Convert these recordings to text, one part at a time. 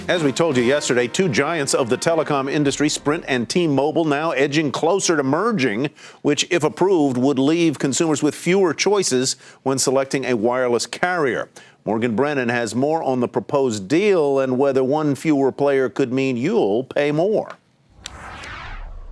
As we told you yesterday, two giants of the telecom industry, Sprint and T-Mobile, now edging closer to merging, which, if approved, would leave consumers with fewer choices when selecting a wireless carrier. Morgan Brennan has more on the proposed deal and whether one fewer player could mean you'll pay more.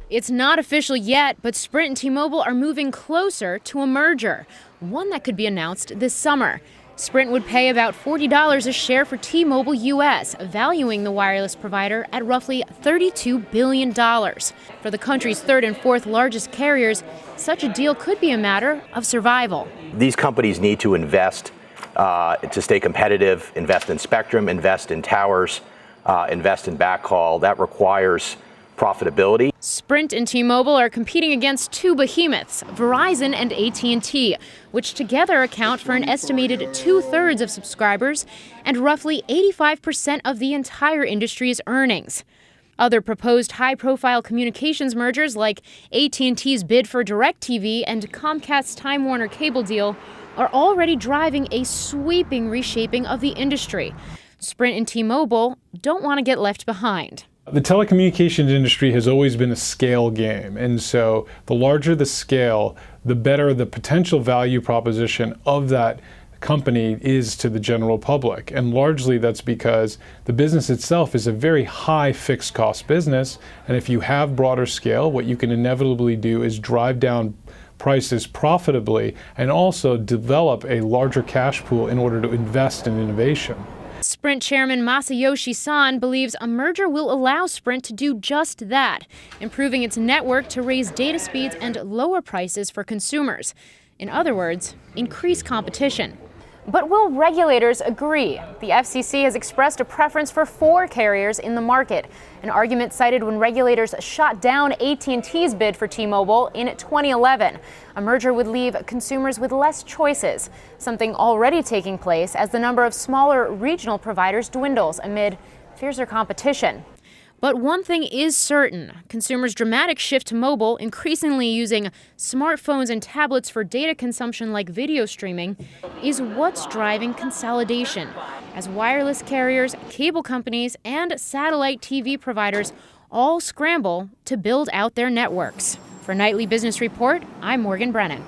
It's not official yet, but Sprint and T-Mobile are moving closer to a merger, one that could be announced this summer. Sprint would pay about $40 a share for T-Mobile US, valuing the wireless provider at roughly $32 billion. For the country's third and fourth largest carriers, such a deal could be a matter of survival. These companies need to invest to stay competitive, invest in spectrum, invest in towers, invest in backhaul. That requires profitability. Sprint and T-Mobile are competing against two behemoths, Verizon and AT&T, which together account for an estimated 2/3 of subscribers and roughly 85% of the entire industry's earnings. Other proposed high-profile communications mergers like AT&T's bid for DirecTV and Comcast's Time Warner Cable deal are already driving a sweeping reshaping of the industry. Sprint and T-Mobile don't want to get left behind. The telecommunications industry has always been a scale game, and so the larger the scale, the better the potential value proposition of that company is to the general public. And largely that's because the business itself is a very high fixed cost business, and if you have broader scale, what you can inevitably do is drive down prices profitably and also develop a larger cash pool in order to invest in innovation. Sprint chairman Masayoshi Son believes a merger will allow Sprint to do just that, improving its network to raise data speeds and lower prices for consumers. In other words, increase competition. But will regulators agree? The FCC has expressed a preference for 4 carriers in the market, an argument cited when regulators shot down AT&T's bid for T-Mobile in 2011. A merger would leave consumers with less choices, something already taking place as the number of smaller regional providers dwindles amid fiercer competition. But one thing is certain, consumers' dramatic shift to mobile, increasingly using smartphones and tablets for data consumption like video streaming, is what's driving consolidation, as wireless carriers, cable companies, and satellite TV providers all scramble to build out their networks. For Nightly Business Report, I'm Morgan Brennan.